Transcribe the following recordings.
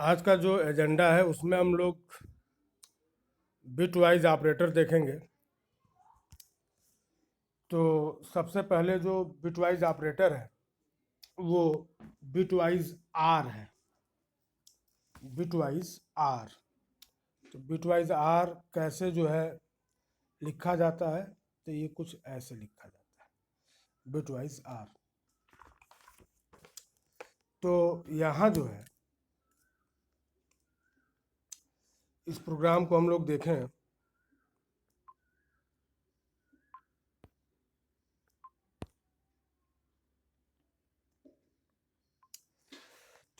आज का जो एजेंडा है उसमें हम लोग बिट वाइज ऑपरेटर देखेंगे। तो सबसे पहले जो बिट वाइज ऑपरेटर है वो बिट वाइज आर है। बिट वाइज आर, तो बिट वाइज आर कैसे जो है लिखा जाता है, तो ये कुछ ऐसे लिखा जाता है बिट वाइज आर। तो यहाँ जो है इस प्रोग्राम को हम लोग देखें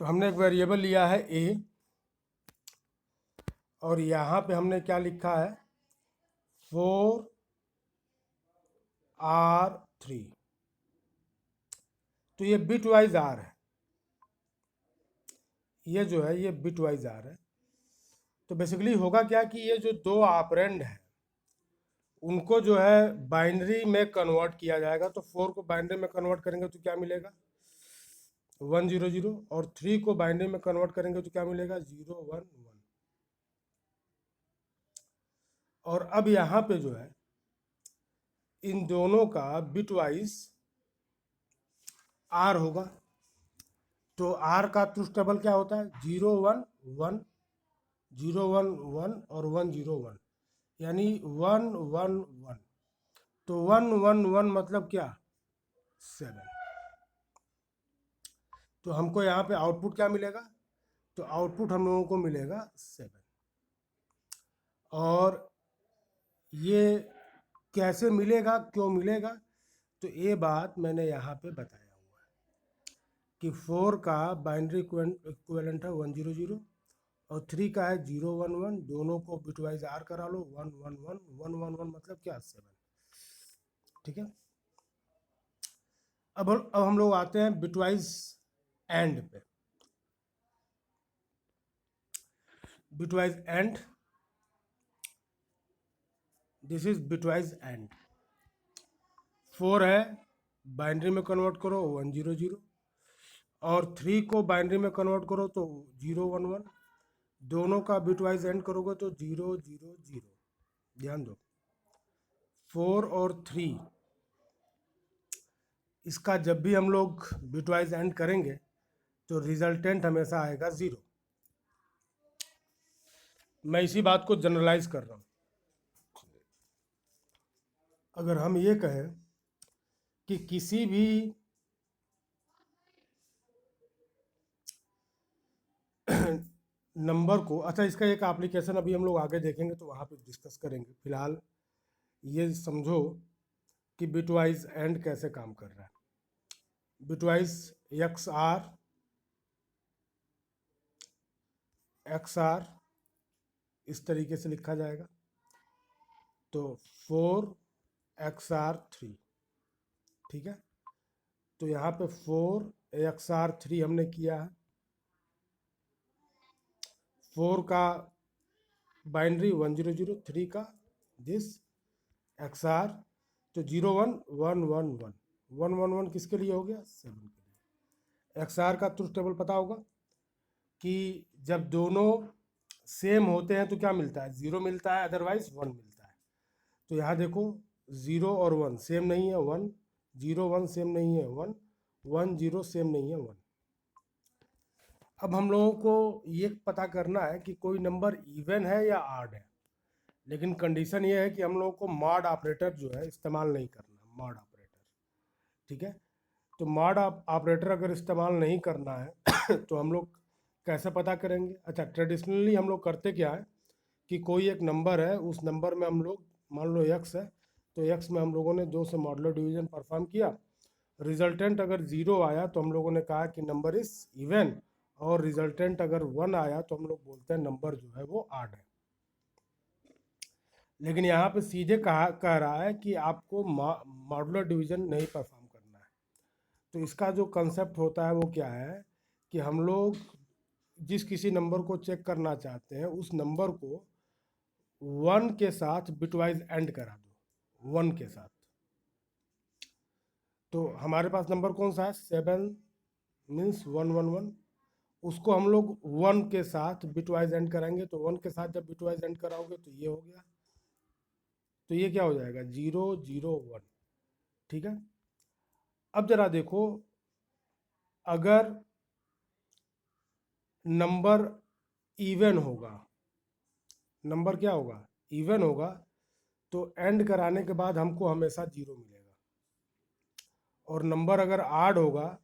तो हमने एक वेरिएबल लिया है ए, और यहाँ पे हमने क्या लिखा है 4R3। तो ये बिट वाइज आर है, ये जो है ये बिट वाइज आर है। तो बेसिकली होगा क्या कि ये जो दो ऑपरेंड है उनको जो है बाइनरी में कन्वर्ट किया जाएगा। तो 4 को बाइनरी में कन्वर्ट करेंगे तो क्या मिलेगा 100, और 3 को बाइनरी में कन्वर्ट करेंगे तो क्या मिलेगा 011। और अब यहाँ पे जो है इन दोनों का बिट वाइज आर होगा। तो आर का ट्रूथ टेबल क्या होता है 011, 011 और 101, यानी 111। तो 111 मतलब क्या 7। तो हमको यहाँ पे आउटपुट क्या मिलेगा, तो आउटपुट हम लोगों को मिलेगा 7। और ये कैसे मिलेगा, क्यों मिलेगा, तो ये बात मैंने यहाँ पे बताया हुआ है कि 4 का बाइनरी इक्विवेलेंट है 100 और 3 का है 011। दोनों को बिटवाइज आर करा लो 111, 111 मतलब क्या 7। ठीक है। अब हम लोग आते हैं बिटवाइज एंड पे। Bitwise and, this is bitwise and. 4 है बाइनरी में कन्वर्ट करो 100, और 3 को बाइनरी में कन्वर्ट करो तो 011। दोनों का बिटवाइज एंड करोगे तो 000। ध्यान दो 4 और 3, इसका जब भी हम लोग बिटवाइज एंड करेंगे तो रिजल्टेंट हमेशा आएगा 0। मैं इसी बात को जनरलाइज कर रहा हूँ। अगर हम ये कहें कि किसी भी नंबर को, अच्छा इसका एक एप्लीकेशन अभी हम लोग आगे देखेंगे तो वहाँ पे डिस्कस करेंगे। फिलहाल ये समझो कि बिटवाइज एंड कैसे काम कर रहा है। बिटवाइज एक्स आर इस तरीके से लिखा जाएगा। तो 4XR3, ठीक है। तो यहाँ पे 4XR3 हमने किया है। 4 का बाइनरी 100, 3 का दिस XR, तो 01111 किसके लिए हो गया 7 के लिए। XR का ट्रूथ टेबल पता होगा कि जब दोनों सेम होते हैं तो क्या मिलता है 0 मिलता है, अदरवाइज 1 मिलता है। तो यहाँ देखो 0 और 1 सेम नहीं है 1, 0 1 सेम नहीं है 1, 1 0 सेम नहीं है 1। अब हम लोगों को ये पता करना है कि कोई नंबर इवन है या ऑड है, लेकिन कंडीशन ये है कि हम लोगों को मॉड ऑपरेटर जो है इस्तेमाल नहीं करना, मॉड ऑपरेटर। ठीक है। तो मॉड ऑपरेटर अगर इस्तेमाल नहीं करना है तो हम लोग कैसे पता करेंगे। अच्छा, ट्रेडिशनली हम लोग करते क्या है कि कोई एक नंबर है, उस नंबर में हम लोग मान लो x है, तो x में हम लोगों ने 2 से मॉडुलर डिवीजन परफॉर्म किया। रिजल्टेंट अगर 0 आया तो हम लोगों ने कहा कि नंबर इज इवन, और रिजल्टेंट अगर 1 आया तो हम लोग बोलते हैं नंबर जो है वो ऑड है। लेकिन यहाँ पे सीधे कह रहा है कि आपको मॉडुलर डिवीजन नहीं परफॉर्म करना है। तो इसका जो कंसेप्ट होता है वो क्या है कि हम लोग जिस किसी नंबर को चेक करना चाहते हैं उस नंबर को 1 के साथ बिटवाइज एंड करा दो 1 के साथ। तो हमारे पास नंबर कौन सा है 7 मीन्स 111, उसको हम लोग 1 के साथ बिटवाइज एंड कराएंगे। तो 1 के साथ जब बिटवाइज एंड कराओगे तो ये हो गया, तो ये क्या हो जाएगा 0 0 1। ठीक है, अब जरा देखो, अगर नंबर इवन होगा, नंबर क्या होगा इवन होगा, तो एंड कराने के बाद हमको हमेशा 0 मिलेगा। और नंबर अगर आड होगा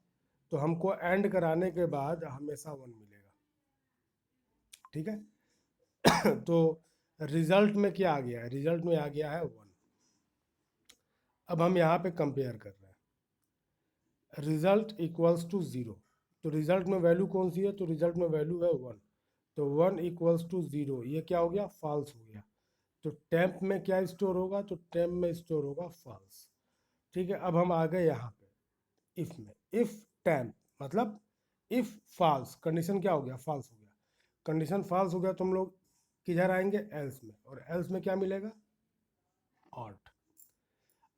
तो हमको एंड कराने के बाद हमेशा 1 मिलेगा। ठीक है तो रिजल्ट में क्या आ गया है, रिजल्ट में आ गया है 1। अब हम यहाँ पे कंपेयर कर रहे हैं, रिजल्ट इक्वल्स टू 0। तो रिजल्ट में वैल्यू कौन सी है, तो रिजल्ट में वैल्यू है 1। तो 1 इक्वल्स टू 0, ये क्या हो गया फॉल्स हो गया। तो टेम्प में क्या स्टोर होगा, तो टेम्प में स्टोर होगा फॉल्स। ठीक है, अब हम आ गए यहाँ पे इफ में। इफ टेम्प मतलब इफ फॉल्स, कंडीशन क्या हो गया फॉल्स हो गया। कंडीशन फॉल्स हो गया तो हम लोग किधर आएंगे एल्स में, और एल्स में क्या मिलेगा ऑड।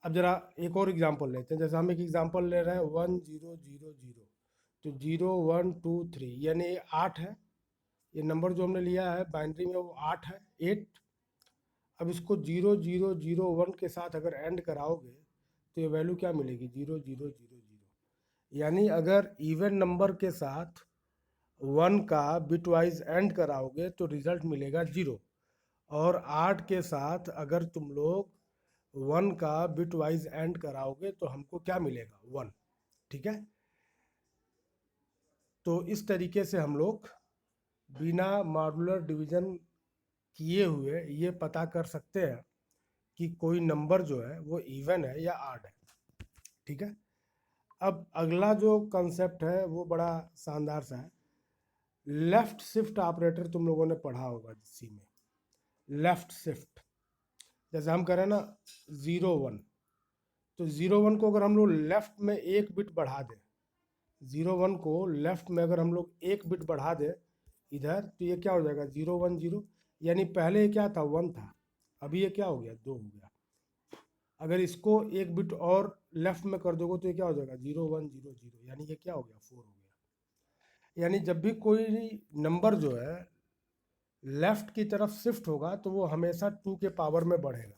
अब जरा एक और एग्जांपल लेते हैं, जैसे हम एक एग्जांपल ले रहे हैं 1 0 0 0। तो 0 1 2 3 यानी ये 8 है, ये नंबर जो हमने लिया है बाइनरी में वो 8 है 8। अब इसको 0 0 0 1 के साथ अगर एंड कराओगे तो ये वैल्यू क्या मिलेगी 0 0 0 0। यानी अगर इवन नंबर के साथ 1 का बिटवाइज एंड कराओगे तो रिजल्ट मिलेगा 0। और 8 के साथ अगर तुम लोग 1 का बिटवाइज एंड कराओगे तो हमको क्या मिलेगा 1। ठीक है, तो इस तरीके से हम लोग बिना मॉड्यूलर डिवीजन किए हुए ये पता कर सकते हैं कि कोई नंबर जो है वो इवन है या ऑड है। ठीक है, अब अगला जो कंसेप्ट है वो बड़ा शानदार सा है, लेफ्ट शिफ्ट ऑपरेटर तुम लोगों ने पढ़ा होगा सी में। लेफ्ट शिफ्ट जैसे हम करें ना 0 1, तो 0 1 को अगर हम लोग लेफ्ट में एक बिट बढ़ा दें, 0 1 को लेफ्ट में अगर हम लोग एक बिट बढ़ा दें इधर, तो ये क्या हो जाएगा 0 1 0। यानी पहले ये क्या था 1 था, अभी ये क्या हो गया 2 हो गया। अगर इसको एक बिट और लेफ्ट में कर दोगे तो ये क्या हो जाएगा 0 1 0 0, यानी ये क्या हो गया 4 हो गया। यानी जब भी कोई नंबर जो है लेफ्ट की तरफ शिफ्ट होगा तो वो हमेशा 2 के पावर में बढ़ेगा।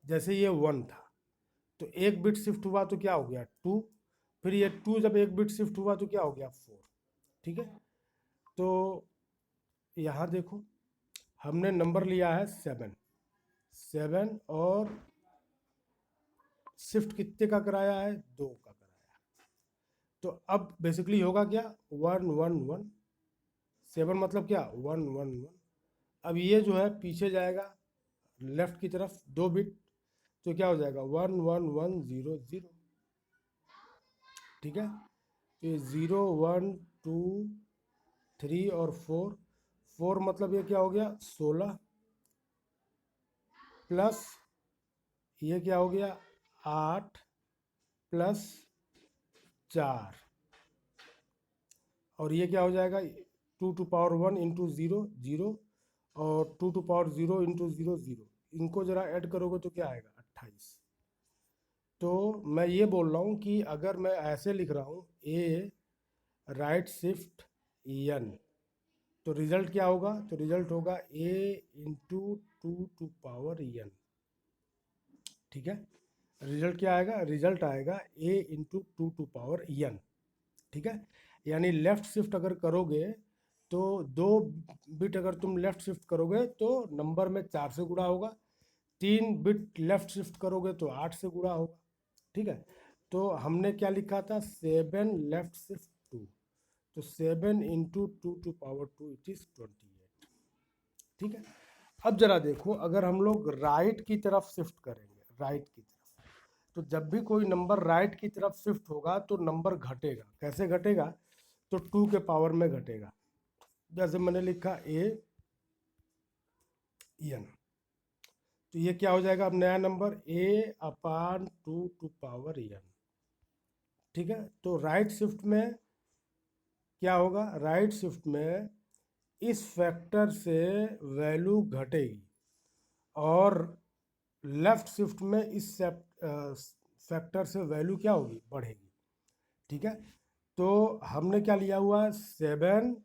जैसे ये 1 था तो एक बिट शिफ्ट हुआ तो क्या हो गया 2, फिर ये 2 जब एक बिट शिफ्ट हुआ तो क्या हो गया 4। ठीक है, तो यहाँ देखो हमने नंबर लिया है 7, 7 और शिफ्ट कितने का कराया है 2 का कराया। तो अब बेसिकली होगा क्या 1 1 1, 7 मतलब क्या 1 1 1। अब ये जो है पीछे जाएगा लेफ्ट की तरफ 2 बिट, तो क्या हो जाएगा 1 1 1 0 0। ठीक है, तो ये 0 1 2 3 और 4, 4 मतलब ये क्या हो गया 16, प्लस ये क्या हो गया 8 प्लस 4, और ये क्या हो जाएगा 2 टू पावर 1 इंटू 0 0, और 2 टू पावर 0 इंटू 0 0। इनको जरा ऐड करोगे तो क्या आएगा 28। तो मैं ये बोल रहा हूँ कि अगर मैं ऐसे लिख रहा हूँ ए राइट शिफ्ट एन, तो रिजल्ट क्या होगा, तो रिजल्ट होगा ए इंटू 2 टू पावर एन। ठीक है, रिजल्ट क्या आएगा, रिजल्ट आएगा ए इंटू 2 टू पावर एन। ठीक है, यानी लेफ्ट शिफ्ट अगर करोगे तो 2 बिट अगर तुम लेफ्ट शिफ्ट करोगे तो नंबर में 4 से गुणा होगा, 3 बिट लेफ्ट शिफ्ट करोगे तो 8 से गुणा होगा। ठीक है, तो हमने क्या लिखा था 7 लेफ्ट शिफ्ट 2, तो 7 into 2 to power 2 it is 28। ठीक है, अब जरा देखो अगर हम लोग राइट की तरफ शिफ्ट करेंगे, राइट की तरफ, तो जब भी कोई नंबर राइट की तरफ शिफ्ट होगा तो नंबर घटेगा। कैसे घटेगा, तो 2 के पावर में घटेगा। जैसे मैंने लिखा ए एन, तो ये क्या हो जाएगा अब नया number a upon 2 to power n. ठीक है, तो राइट शिफ्ट में क्या होगा, राइट शिफ्ट में इस फैक्टर से वैल्यू घटेगी, और लेफ्ट शिफ्ट में इस फैक्टर से वैल्यू क्या होगी बढ़ेगी। ठीक है, तो हमने क्या लिया हुआ है 7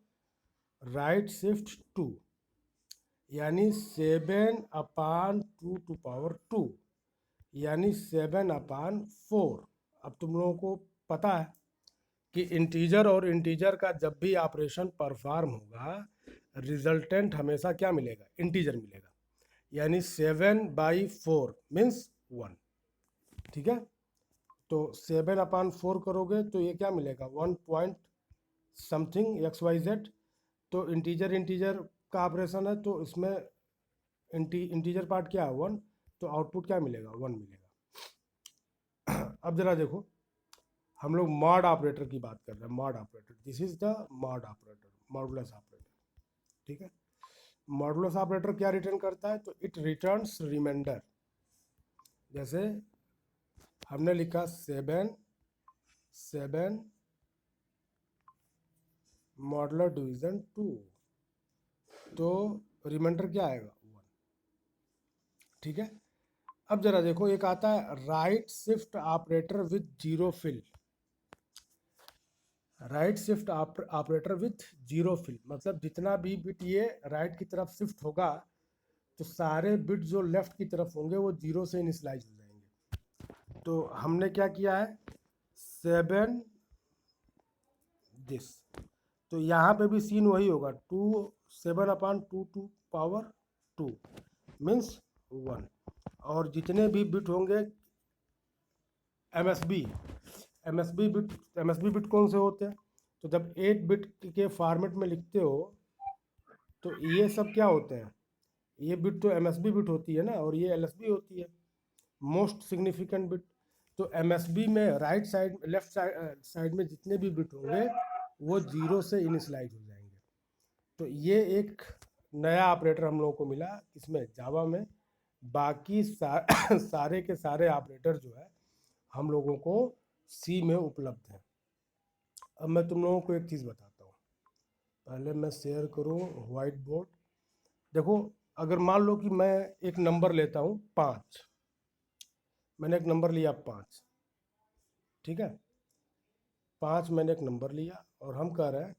राइट शिफ्ट 2, यानी 7/2 यानी 7/4। अब तुम लोगों को पता है कि इंटीजर और इंटीजर का जब भी ऑपरेशन परफॉर्म होगा रिजल्टेंट हमेशा क्या मिलेगा, इंटीजर मिलेगा, यानी 7/4 मीन्स 1। ठीक है, तो 7/4 करोगे तो ये क्या मिलेगा 1 पॉइंट समथिंग XYZ। तो इंटीजर इंटीजर का ऑपरेशन है तो इसमें इंटीजर पार्ट क्या है 1, तो आउटपुट क्या मिलेगा 1 मिलेगा। अब जरा देखो, हम लोग मॉड ऑपरेटर की बात कर रहे हैं, mod operator, this is the mod operator, modulus operator. ठीक है, मॉडुलस ऑपरेटर क्या रिटर्न करता है, तो इट रिटर्न्स रिमाइंडर। जैसे हमने लिखा 7 मॉडुलर डिवीजन 2, तो रिमाइंडर क्या आएगा 1। ठीक है, अब जरा देखो एक आता है right shift operator with zero fill. Right shift operator with zero fill मतलब जितना भी बिट ये राइट की तरफ शिफ्ट होगा तो सारे बिट जो लेफ्ट की तरफ होंगे वो जीरो से इनिशलाइज हो जाएंगे। तो हमने क्या किया है 7 दिस, तो यहाँ पे भी सीन वही होगा 7/2 टू पावर 2 मीन्स 1। और जितने भी बिट होंगे एमएसबी बिट कौन से होते हैं, तो जब 8 बिट के फॉर्मेट में लिखते हो तो ये सब क्या होते हैं, ये बिट तो एमएसबी बिट होती है ना, और ये एलएसबी होती है, मोस्ट सिग्निफिकेंट बिट। तो एमएसबी में राइट साइड लेफ्ट साइड में जितने भी बिट होंगे वो जीरो से इनिशलाइज हो जाएंगे। तो ये एक नया ऑपरेटर हम लोगों को मिला इसमें जावा में। बाकी सारे के सारे ऑपरेटर जो है हम लोगों को सी में उपलब्ध है। अब मैं तुम लोगों को एक चीज़ बताता हूँ, पहले मैं शेयर करूँ व्हाइट बोर्ड। देखो, अगर मान लो कि मैं एक नंबर लेता हूँ 5, मैंने एक नंबर लिया 5, ठीक है, 5 मैंने एक नंबर लिया और हम कह रहे हैं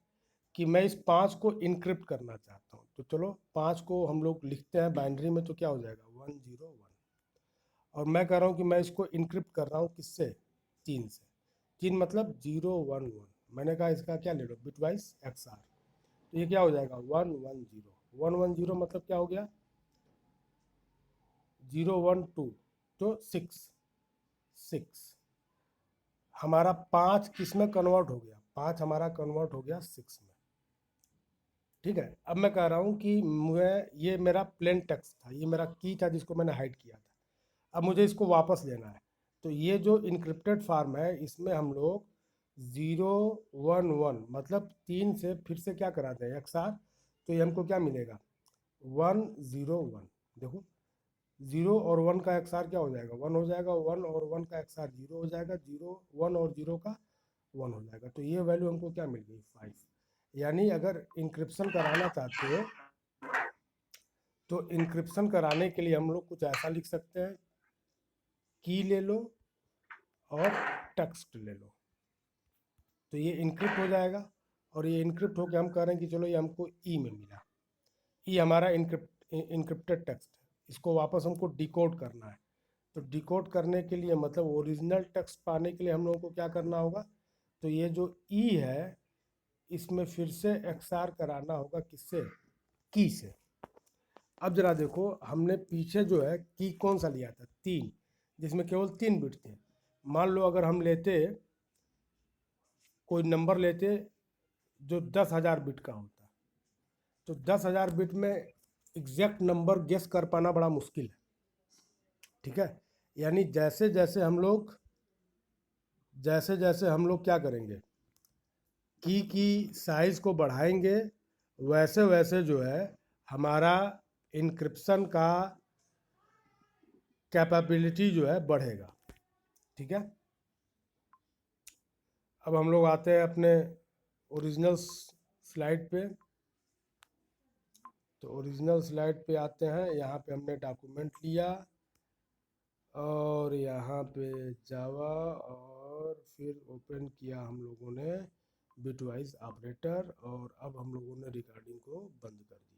कि मैं इस 5 को इनक्रिप्ट करना चाहता हूँ। तो चलो 5 को हम लोग लिखते हैं बाइनरी में, तो क्या हो जाएगा 101। और मैं कह रहा हूँ कि मैं इसको इनक्रिप्ट कर रहा हूँ किससे, 3 से। 3 मतलब 011, मैंने कहा इसका क्या ले लो बिट वाइज XR, तो ये क्या हो जाएगा 110। 110 मतलब क्या हो गया 012, तो 6 हमारा 5 किस में कन्वर्ट हो गया, 5 हमारा कन्वर्ट हो गया 6 में। ठीक है, अब मैं कह रहा हूँ कि मैं ये मेरा प्लेन टेक्स्ट था, ये मेरा की था जिसको मैंने हाइड किया था, अब मुझे इसको वापस लेना है। तो ये जो इनक्रिप्टेड फार्म है इसमें हम लोग 011 मतलब 3 से फिर से क्या कराते हैं XR, तो ये हमको क्या मिलेगा 101। देखो 0 और 1 का XR क्या हो जाएगा 1 हो जाएगा, 1 और 1 का XR 0 हो जाएगा, 0 1 और 0 का 1 हो जाएगा। तो ये वैल्यू हमको क्या मिल गई 5। यानी अगर इंक्रिप्शन कराना चाहते हो तो इंक्रिप्शन कराने के लिए हम लोग कुछ ऐसा लिख सकते हैं, की ले लो और टेक्स्ट ले लो, तो ये इनक्रिप्ट हो जाएगा। और ये इनक्रिप्ट होकर हम कह रहे हैं कि चलो ये हमको ई में मिला, ई हमारा इनक्रिप्टेड टेक्स्ट है, इसको वापस हमको डिकोड करना है। तो डिकोड करने के लिए मतलब ओरिजिनल टेक्स्ट पाने के लिए हम लोगों को क्या करना होगा, तो ये जो ई है इसमें फिर से XR कराना होगा किससे, की से। अब जरा देखो हमने पीछे जो है की कौन सा लिया था 3, जिसमें केवल 3 बिट थे। मान लो अगर हम लेते कोई नंबर लेते जो 10,000 बिट का होता, तो 10,000 बिट में एग्जैक्ट नंबर गेस कर पाना बड़ा मुश्किल है। ठीक है, यानी जैसे जैसे हम लोग क्या करेंगे की साइज को बढ़ाएंगे वैसे वैसे जो है हमारा इनक्रिप्शन का कैपेबिलिटी जो है बढ़ेगा। ठीक है, अब हम लोग आते हैं अपने ओरिजिनल स्लाइड पे। तो ओरिजिनल स्लाइड पे आते हैं, यहाँ पे हमने डॉक्यूमेंट लिया और यहाँ पे जावा और फिर ओपन किया हम लोगों ने बिटवाइज ऑपरेटर। और अब हम लोगों ने रिकॉर्डिंग को बंद कर दिया।